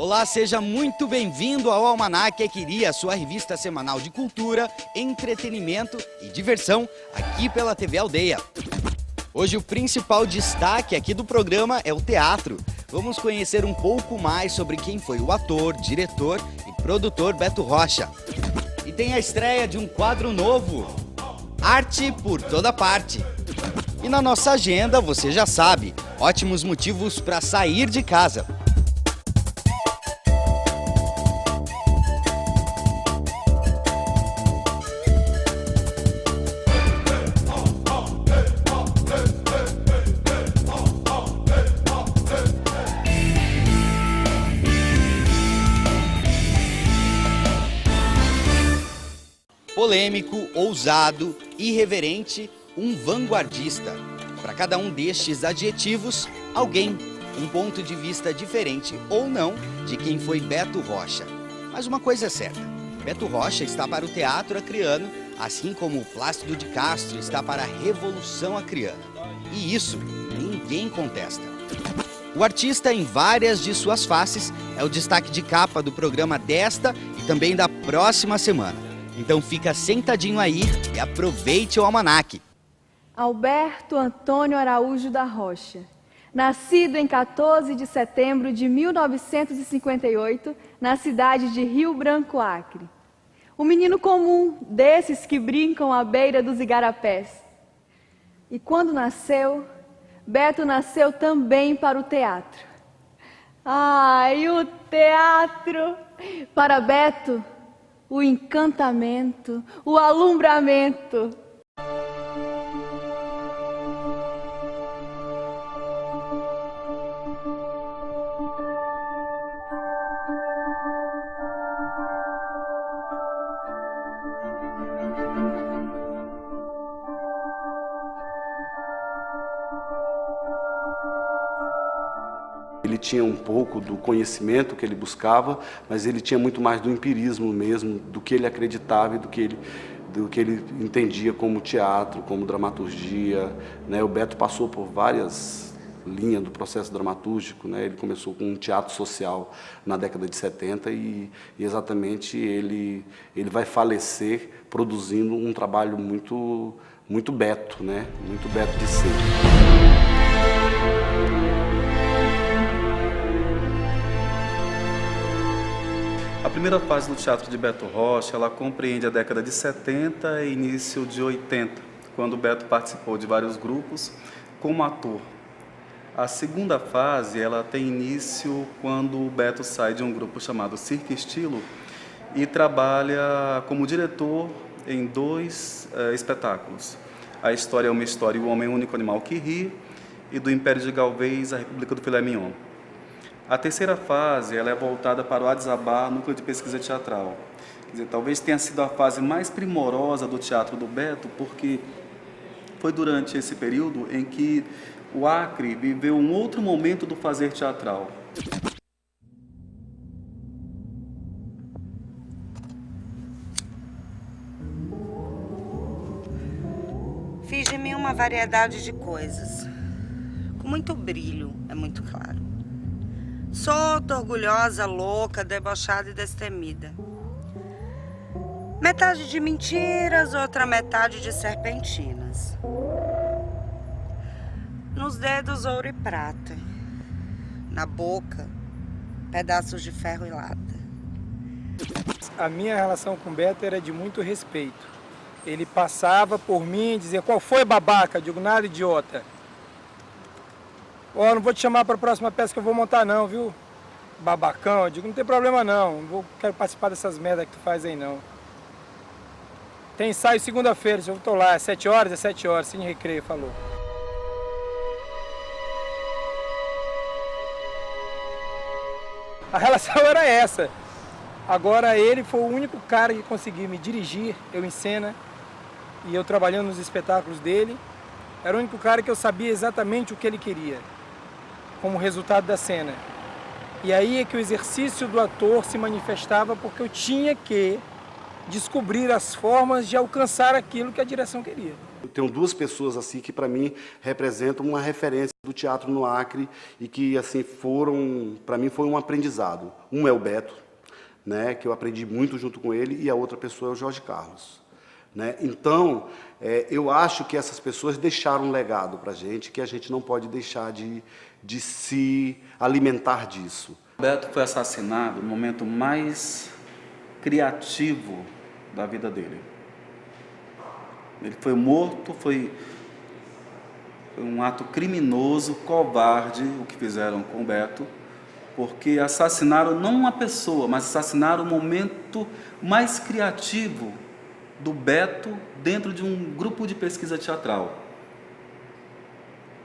Olá, seja muito bem-vindo ao Almanac Equiri, a sua revista semanal de cultura, entretenimento e diversão, aqui pela TV Aldeia. Hoje o principal destaque aqui do programa é o teatro. Vamos conhecer um pouco mais sobre quem foi o ator, diretor e produtor Beto Rocha. E tem a estreia de um quadro novo, Arte por Toda Parte. E na nossa agenda, você já sabe, ótimos motivos para sair de casa. Polêmico, ousado, irreverente, um vanguardista. Para cada um destes adjetivos, alguém, um ponto de vista diferente ou não de quem foi Beto Rocha. Mas uma coisa é certa, Beto Rocha está para o teatro acreano, assim como Plácido de Castro está para a Revolução Acreana. E isso ninguém contesta. O artista, em várias de suas faces, é o destaque de capa do programa desta e também da próxima semana. Então fica sentadinho aí e aproveite o almanaque. Alberto Antônio Araújo da Rocha, nascido em 14 de setembro de 1958, na cidade de Rio Branco, Acre. Um menino comum, desses que brincam à beira dos igarapés. E quando nasceu, Beto nasceu também para o teatro. Ai, o teatro! Para Beto, o encantamento, o alumbramento. Ele tinha um pouco do conhecimento que ele buscava, mas ele tinha muito mais do empirismo mesmo, do que ele acreditava e do que ele entendia como teatro, como dramaturgia, né? O Beto passou por várias linhas do processo dramatúrgico, né? Ele começou com um teatro social na década de 70 e exatamente ele vai falecer produzindo um trabalho muito Beto, né? Muito Beto de ser. A primeira fase do teatro de Beto Rocha, ela compreende a década de 70 e início de 80, quando Beto participou de vários grupos como ator. A segunda fase, ela tem início quando o Beto sai de um grupo chamado Cirque Estilo e trabalha como diretor em dois espetáculos. A História é uma História, O Homem Único Animal que Ri, e do Império de Galvez, A República do Filé Mignon. A terceira fase, ela é voltada para o Adzabá, Núcleo de Pesquisa Teatral. Quer dizer, talvez tenha sido a fase mais primorosa do teatro do Beto, porque foi durante esse período em que o Acre viveu um outro momento do fazer teatral. Fiz de mim uma variedade de coisas, com muito brilho, é muito claro. Solta, orgulhosa, louca, debochada e destemida. Metade de mentiras, outra metade de serpentinas. Nos dedos, ouro e prata. Na boca, pedaços de ferro e lata. A minha relação com o Beto era de muito respeito. Ele passava por mim e dizia: "Qual foi, babaca?" Eu digo: "Nada, idiota." "Ó, não vou te chamar para a próxima peça que eu vou montar não, viu? Babacão." Eu digo: "Não tem problema não, quero participar dessas merdas que tu faz aí não." "Tem ensaio segunda-feira, eu tô lá, é 7 horas, sem recreio", falou. A relação era essa. Agora ele foi o único cara que conseguiu me dirigir, eu em cena, e eu trabalhando nos espetáculos dele. Era o único cara que eu sabia exatamente o que ele queria, como resultado da cena. E aí é que o exercício do ator se manifestava, porque eu tinha que descobrir as formas de alcançar aquilo que a direção queria. Eu tenho duas pessoas assim que para mim representam uma referência do teatro no Acre e que assim para mim foi um aprendizado. Um é o Beto, né, que eu aprendi muito junto com ele, e a outra pessoa é o Jorge Carlos, né? Então, eu acho que essas pessoas deixaram um legado para a gente, que a gente não pode deixar de se alimentar disso. Beto foi assassinado no momento mais criativo da vida dele. Ele foi morto, foi um ato criminoso, covarde, o que fizeram com o Beto, porque assassinaram não uma pessoa, mas assassinaram o momento mais criativo do Beto dentro de um grupo de pesquisa teatral.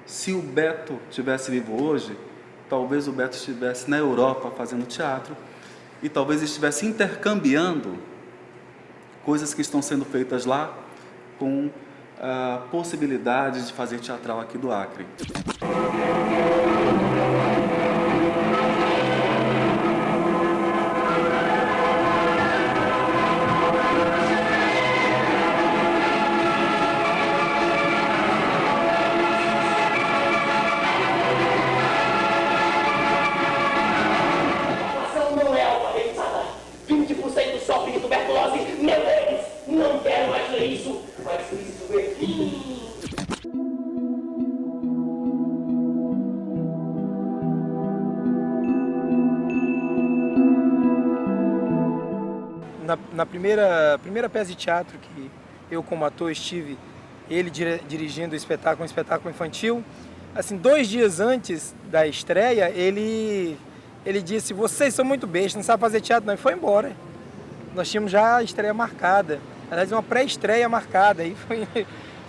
Se o Beto estivesse vivo hoje, talvez o Beto estivesse na Europa fazendo teatro e talvez estivesse intercambiando coisas que estão sendo feitas lá com a possibilidade de fazer teatral aqui do Acre. Não é alfabetizada. 20% sofre de tuberculose. Meu Deus, não quero mais ler isso. Mas preciso ver. Na primeira peça de teatro que eu como ator estive, ele dirigindo um espetáculo infantil, assim, 2 dias antes da estreia, ele disse: vocês são muito bestas, não sabem fazer teatro não, e foi embora. Nós tínhamos já a estreia marcada, aliás, uma pré-estreia marcada, e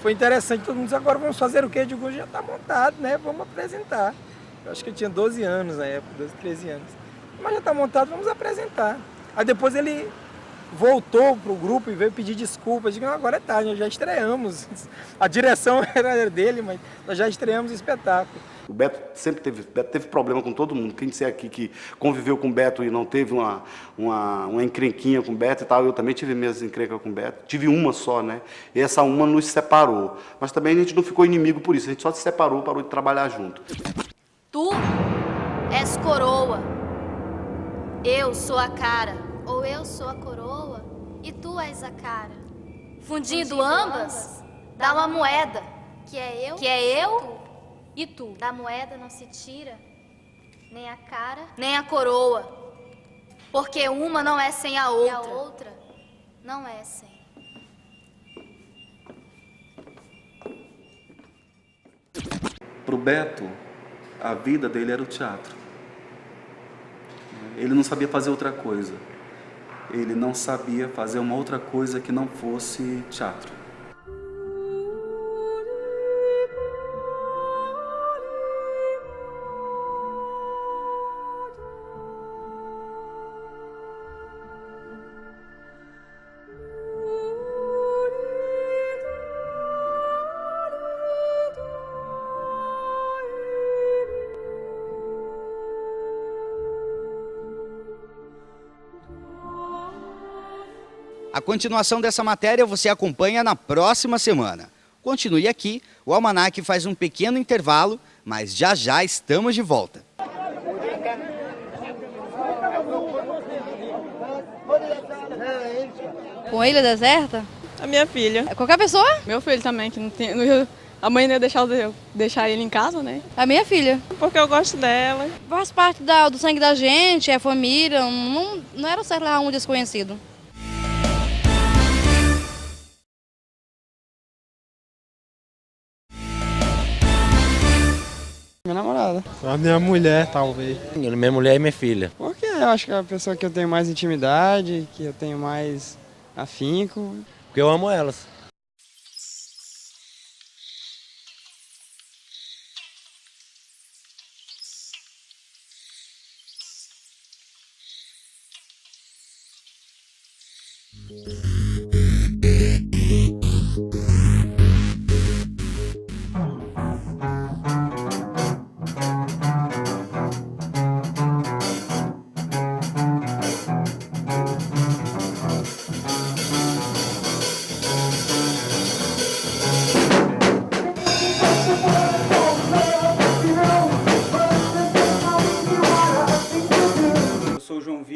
foi interessante. Todo mundo disse: agora vamos fazer o quê? Eu digo: já está montado, né? Vamos apresentar. Eu acho que eu tinha 12 anos na época, 12, 13 anos. Mas já está montado, vamos apresentar. Aí depois ele voltou para o grupo e veio pedir desculpas. Eu digo: não, agora é tarde, nós já estreamos. A direção era dele, mas nós já estreamos o espetáculo. O Beto sempre teve problema com todo mundo. Quem disser aqui que conviveu com o Beto e não teve uma encrenquinha com o Beto e tal, eu também tive minhas encrencas com o Beto. Tive uma só, né? E essa uma nos separou. Mas também a gente não ficou inimigo por isso, a gente só se separou, parou de trabalhar junto. Tu és coroa, eu sou a cara, ou eu sou a coroa e tu és a cara. Fundindo ambas, dá uma moeda, que é eu e tu. Da moeda não se tira nem a cara, nem a coroa, porque uma não é sem a outra, e a outra não é sem. Para o Beto, a vida dele era o teatro. Ele não sabia fazer outra coisa. Ele não sabia fazer uma outra coisa que não fosse teatro. A continuação dessa matéria você acompanha na próxima semana. Continue aqui, o Almanac faz um pequeno intervalo, mas já já estamos de volta. Com Ilha Deserta? A minha filha. Qualquer pessoa? Meu filho também, que não tem. A mãe não ia deixar ele em casa, né? A minha filha. Porque eu gosto dela. Faz parte do sangue da gente, é família, não era certo levar um desconhecido. Minha namorada. A minha mulher, talvez. Minha mulher e minha filha. Porque eu acho que é a pessoa que eu tenho mais intimidade, que eu tenho mais afinco. Porque eu amo elas.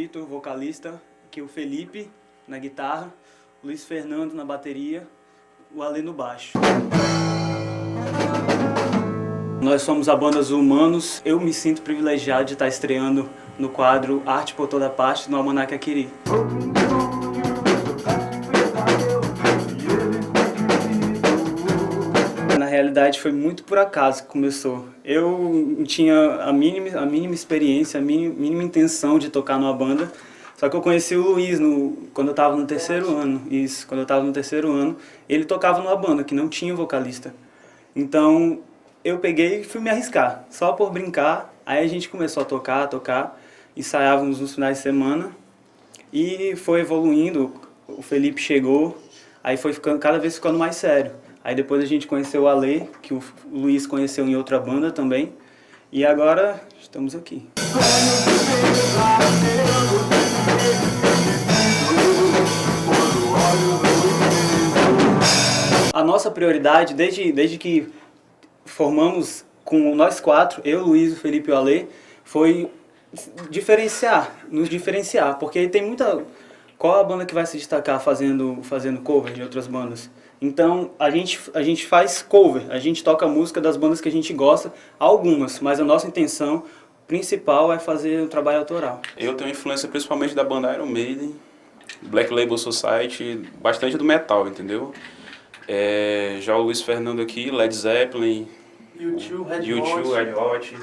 Vitor, vocalista, aqui o Felipe na guitarra, o Luiz Fernando na bateria, o Ale no baixo. Nós somos a banda Os Humanos. Eu me sinto privilegiado de estar estreando no quadro Arte por Toda Parte no Almanac Aquiri. Na realidade foi muito por acaso que começou. Eu não tinha a mínima experiência, a mínima intenção de tocar numa banda. Só que eu conheci o Luiz quando eu estava no terceiro ano. Isso, quando eu estava no terceiro ano, ele tocava numa banda que não tinha vocalista. Então eu peguei e fui me arriscar, só por brincar. Aí a gente começou a tocar, ensaiávamos nos finais de semana e foi evoluindo. O Felipe chegou, aí foi cada vez ficando mais sério. Aí depois a gente conheceu o Ale, que o Luiz conheceu em outra banda também. E agora estamos aqui. A nossa prioridade, desde que formamos com nós quatro, eu, Luiz, o Felipe e o Ale, foi nos diferenciar, porque tem muita... Qual a banda que vai se destacar fazendo cover de outras bandas? Então, a gente faz cover, a gente toca música das bandas que a gente gosta, algumas, mas a nossa intenção principal é fazer um trabalho autoral. Eu tenho influência principalmente da banda Iron Maiden, Black Label Society, bastante do metal, entendeu? Já o Luiz Fernando aqui, Led Zeppelin, U2, Red Hot.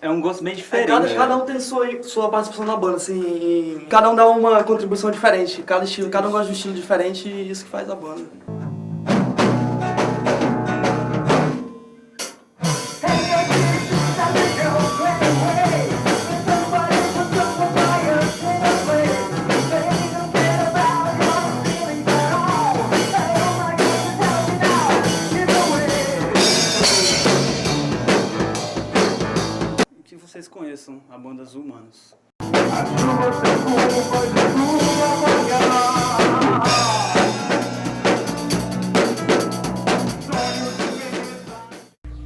É um gosto bem diferente. Cada um tem sua participação na banda, assim, cada um dá uma contribuição diferente, cada um gosta de um estilo diferente e isso que faz a banda. Vocês conheçam a banda Os Humanos.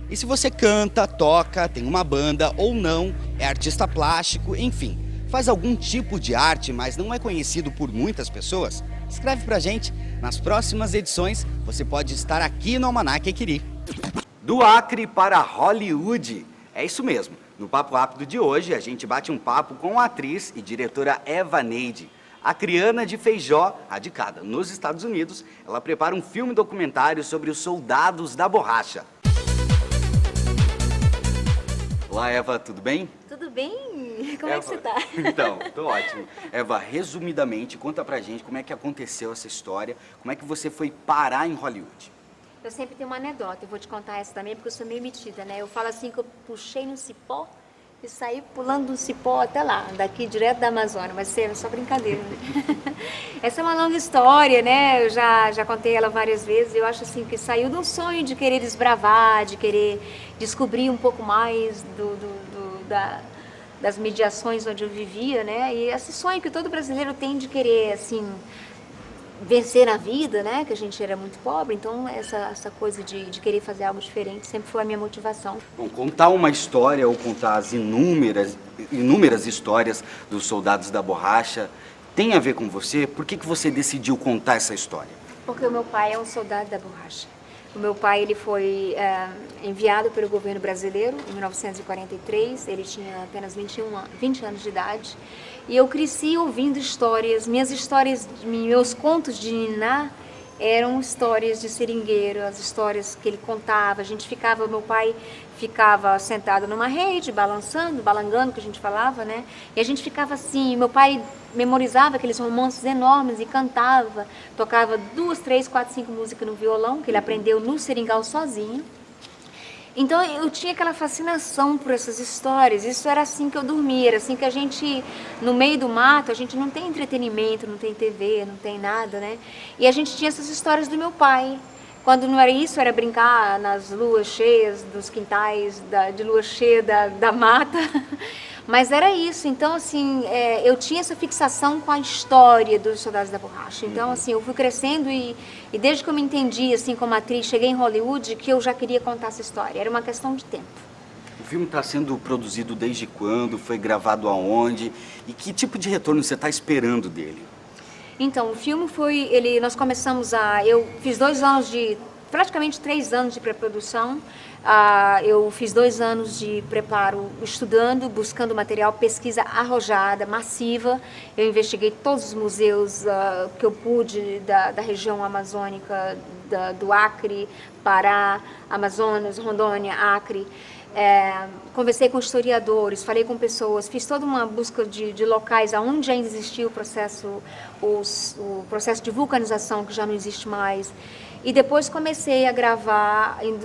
E se você canta, toca, tem uma banda ou não, é artista plástico, enfim, faz algum tipo de arte, mas não é conhecido por muitas pessoas, escreve pra gente. Nas próximas edições, você pode estar aqui no Almanac Aquiri. Do Acre para Hollywood, é isso mesmo. No Papo Rápido de hoje, a gente bate um papo com a atriz e diretora Eva Neide. Acriana de Feijó, radicada nos Estados Unidos, ela prepara um filme documentário sobre os soldados da borracha. Olá, Eva, tudo bem? Tudo bem? Como Eva, é que você tá? Então, tô ótimo. Eva, resumidamente, conta pra gente como é que aconteceu essa história, como é que você foi parar em Hollywood. Eu sempre tenho uma anedota, eu vou te contar essa também, porque eu sou meio metida, né? Eu falo assim que eu puxei no cipó e saí pulando do cipó até lá, daqui direto da Amazônia, mas é só brincadeira, né? Essa é uma longa história, né? Eu já contei ela várias vezes, eu acho assim que saiu de um sonho de querer desbravar, de querer descobrir um pouco mais das mediações onde eu vivia, né? E esse sonho que todo brasileiro tem de querer, assim, vencer na vida, né? Que a gente era muito pobre, então essa coisa de querer fazer algo diferente sempre foi a minha motivação. Bom, contar uma história ou contar as inúmeras histórias dos soldados da borracha tem a ver com você? Por que você decidiu contar essa história? Porque o meu pai é um soldado da borracha. O meu pai ele foi enviado pelo governo brasileiro em 1943, ele tinha apenas 20 anos de idade. E eu cresci ouvindo histórias, meus contos de niná eram histórias de seringueiro, as histórias que ele contava. Meu pai ficava sentado numa rede, balangando, que a gente falava, né? E a gente ficava assim, meu pai memorizava aqueles romances enormes e cantava, tocava 2, 3, 4, 5 músicas no violão, que ele aprendeu no seringal sozinho. Então eu tinha aquela fascinação por essas histórias, isso era assim que eu dormia, era assim que a gente, no meio do mato, a gente não tem entretenimento, não tem TV, não tem nada, né? E a gente tinha essas histórias do meu pai. Quando não era isso, era brincar nas luas cheias dos quintais, de lua cheia da mata. Mas era isso, então assim, eu tinha essa fixação com a história dos soldados da borracha. Então assim, eu fui crescendo e desde que eu me entendi assim como atriz, cheguei em Hollywood, que eu já queria contar essa história. Era uma questão de tempo. O filme está sendo produzido desde quando? Foi gravado aonde? E que tipo de retorno você está esperando dele? Então, o filme foi... nós começamos eu fiz praticamente 3 anos de pré-produção. Eu fiz 2 anos de preparo estudando, buscando material, pesquisa arrojada, massiva. Eu investiguei todos os museus que eu pude da região amazônica, do Acre, Pará, Amazonas, Rondônia, Acre. Conversei com historiadores, falei com pessoas, fiz toda uma busca de locais onde ainda existia o processo de vulcanização, que já não existe mais. E depois comecei a gravar. Em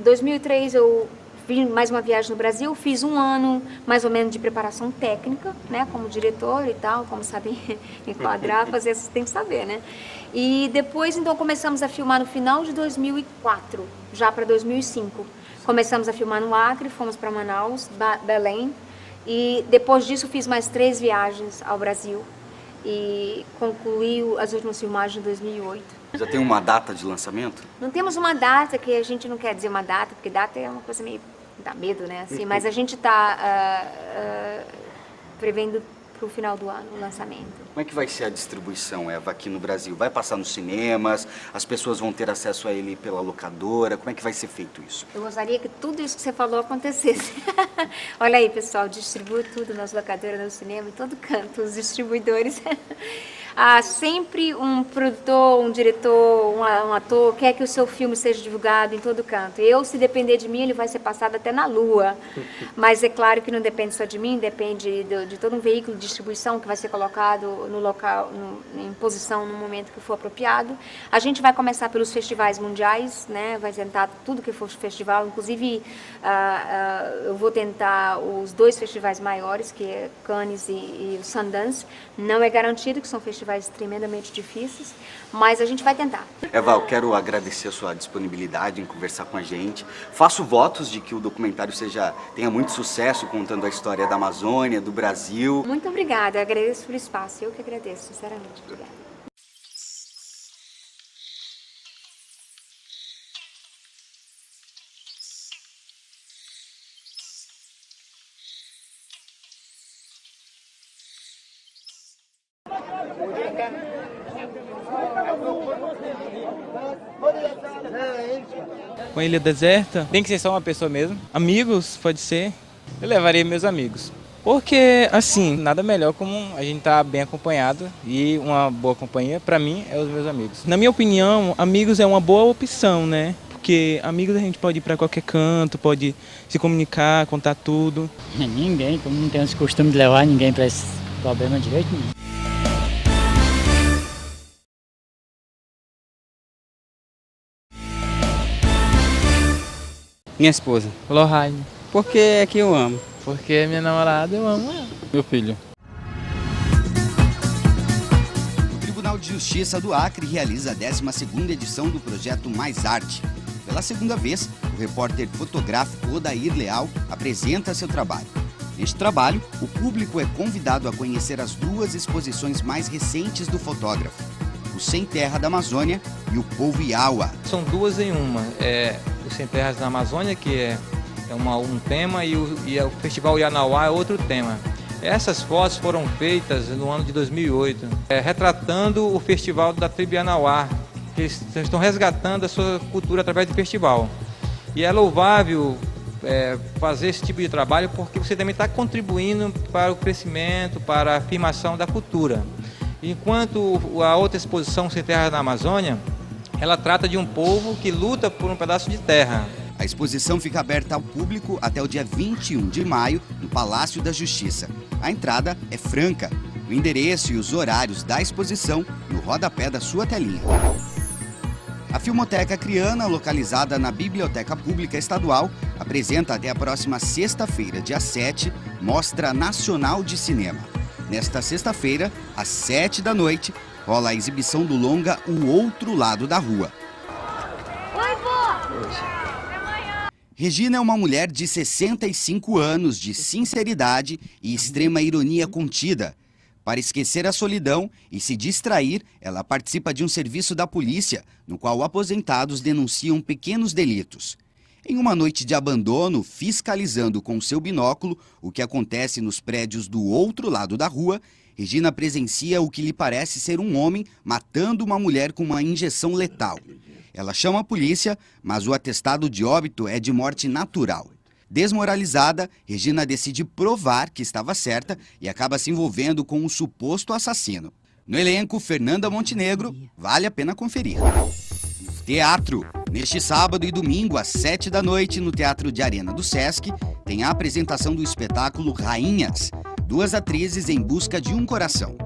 2003 eu fiz mais uma viagem no Brasil, fiz 1 ano mais ou menos de preparação técnica, né, como diretor e tal, como saber enquadrar, fazer, você tem que saber, né? E depois então começamos a filmar no final de 2004, já para 2005. Começamos a filmar no Acre, fomos para Manaus, Belém, e depois disso fiz mais 3 viagens ao Brasil e concluí as últimas filmagens em 2008. Já tem uma data de lançamento? Não temos uma data, que a gente não quer dizer uma data, porque data é uma coisa meio... dá medo, né? Assim, mas a gente está prevendo para o final do ano o lançamento. Como é que vai ser a distribuição, Eva, aqui no Brasil? Vai passar nos cinemas? As pessoas vão ter acesso a ele pela locadora? Como é que vai ser feito isso? Eu gostaria que tudo isso que você falou acontecesse. Olha aí, pessoal, distribui tudo nas locadoras, no cinema, em todo canto, os distribuidores. Sempre um produtor, um diretor, um ator quer que o seu filme seja divulgado em todo canto. Se depender de mim, ele vai ser passado até na Lua. Mas é claro que não depende só de mim, depende de todo um veículo de distribuição que vai ser colocado no local, em posição no momento que for apropriado. A gente vai começar pelos festivais mundiais, né? Vai tentar tudo que for festival, inclusive eu vou tentar os 2 festivais maiores, que é Cannes e o Sundance. Não é garantido, que são festivais tremendamente difíceis, mas a gente vai tentar. Eva, eu quero agradecer a sua disponibilidade em conversar com a gente. Faço votos de que o documentário tenha muito sucesso, contando a história da Amazônia, do Brasil. Muito obrigada, eu agradeço pelo espaço, eu que agradeço, sinceramente. Obrigada. Com ilha deserta, tem que ser só uma pessoa mesmo. Amigos, pode ser. Eu levaria meus amigos. Porque, assim, nada melhor como a gente estar bem acompanhado e uma boa companhia, pra mim, é os meus amigos. Na minha opinião, amigos é uma boa opção, né? Porque amigos a gente pode ir pra qualquer canto, pode se comunicar, contar tudo. Ninguém, como não tem esse costume de levar ninguém pra esse problema de jeito nenhum. Minha esposa. Lohane. Porque é que eu amo. Porque é minha namorada, eu amo ela. Meu filho. O Tribunal de Justiça do Acre realiza a 12ª edição do projeto Mais Arte. Pela 2ª vez, o repórter fotográfico Odair Leal apresenta seu trabalho. Neste trabalho, o público é convidado a conhecer as 2 exposições mais recentes do fotógrafo: o Sem Terra da Amazônia e o Povo Iaua. São 2 em uma. O Sem Terras da Amazônia, que é um tema, e o Festival Ianauá é outro tema. Essas fotos foram feitas no ano de 2008, retratando o Festival da Tribo Ianauá, que eles estão resgatando a sua cultura através do festival. E é louvável fazer esse tipo de trabalho, porque você também está contribuindo para o crescimento, para a afirmação da cultura. Enquanto a outra exposição, Sem Terra da Amazônia, ela trata de um povo que luta por um pedaço de terra. A exposição fica aberta ao público até o dia 21 de maio, no Palácio da Justiça. A entrada é franca. O endereço e os horários da exposição no rodapé da sua telinha. A Filmoteca Acreana, localizada na Biblioteca Pública Estadual, apresenta até a próxima sexta-feira, dia 7, Mostra Nacional de Cinema. Nesta sexta-feira, às 7 da noite, rola a exibição do longa O Outro Lado da Rua. Oi, vô! Regina é uma mulher de 65 anos, de sinceridade e extrema ironia contida. Para esquecer a solidão e se distrair, ela participa de um serviço da polícia, no qual aposentados denunciam pequenos delitos. Em uma noite de abandono, fiscalizando com seu binóculo o que acontece nos prédios do outro lado da rua, Regina presencia o que lhe parece ser um homem matando uma mulher com uma injeção letal. Ela chama a polícia, mas o atestado de óbito é de morte natural. Desmoralizada, Regina decide provar que estava certa e acaba se envolvendo com um suposto assassino. No elenco, Fernanda Montenegro, vale a pena conferir. Teatro. Neste sábado e domingo, às 7 da noite, no Teatro de Arena do Sesc, tem a apresentação do espetáculo Rainhas, 2 atrizes em busca de um coração.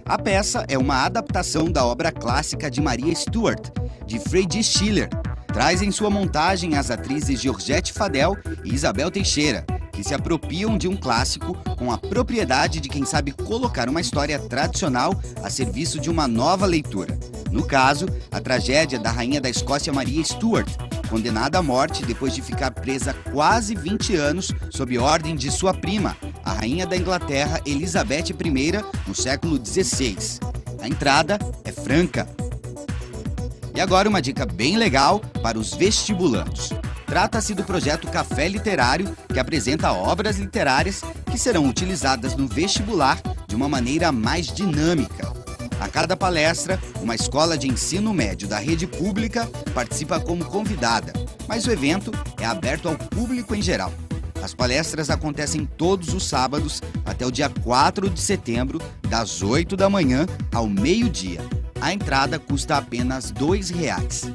A peça é uma adaptação da obra clássica de Maria Stuart, de Friedrich Schiller. Traz em sua montagem as atrizes Georgette Fadel e Isabel Teixeira, que se apropriam de um clássico com a propriedade de quem sabe colocar uma história tradicional a serviço de uma nova leitura. No caso, a tragédia da rainha da Escócia Maria Stuart, condenada à morte depois de ficar presa quase 20 anos sob ordem de sua prima, a rainha da Inglaterra Elizabeth I, no século XVI. A entrada é franca. E agora uma dica bem legal para os vestibulandos. Trata-se do projeto Café Literário, que apresenta obras literárias que serão utilizadas no vestibular de uma maneira mais dinâmica. A cada palestra, uma escola de ensino médio da rede pública participa como convidada, mas o evento é aberto ao público em geral. As palestras acontecem todos os sábados até o dia 4 de setembro, das 8 da manhã ao meio-dia. A entrada custa apenas R$ 2,00.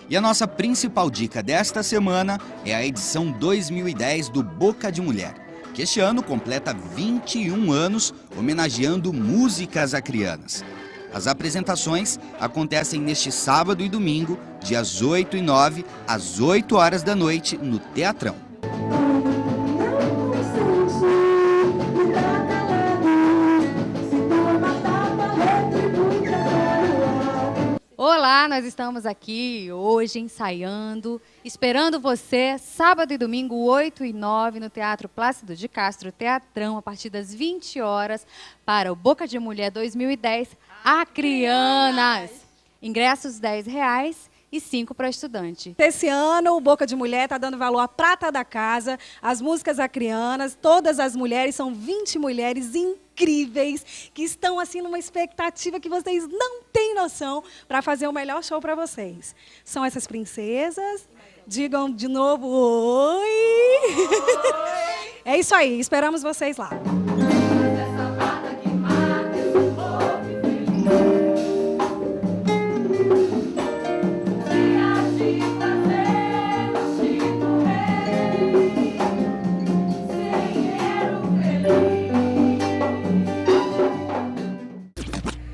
E a nossa principal dica desta semana é a edição 2010 do Boca de Mulher, que este ano completa 21 anos homenageando músicas acrianas. As apresentações acontecem neste sábado e domingo, dias 8 e 9, às 8 horas da noite, no Teatrão. Olá, nós estamos aqui hoje ensaiando, esperando você, sábado e domingo, 8 e 9, no Teatro Plácido de Castro, Teatrão, a partir das 20 horas, para o Boca de Mulher 2010, Acrianas. Ingressos R$10 e 5 para estudante. Esse ano, o Boca de Mulher está dando valor à prata da casa, as músicas acrianas, todas as mulheres, são 20 mulheres incríveis, que estão assim numa expectativa que vocês não têm noção para fazer o melhor show para vocês. São essas princesas, digam de novo oi! É isso aí, esperamos vocês lá.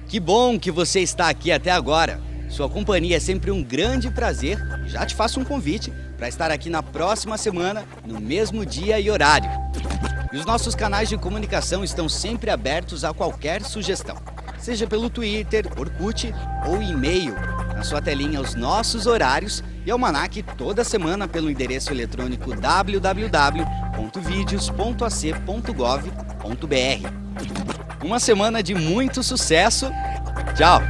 Que bom que você está aqui até agora. Sua companhia é sempre um grande prazer. Já te faço um convite para estar aqui na próxima semana, no mesmo dia e horário. E os nossos canais de comunicação estão sempre abertos a qualquer sugestão, seja pelo Twitter, Orkut ou e-mail. Na sua telinha os nossos horários e almanaque toda semana pelo endereço eletrônico www.videos.ac.gov.br. Uma semana de muito sucesso. Tchau!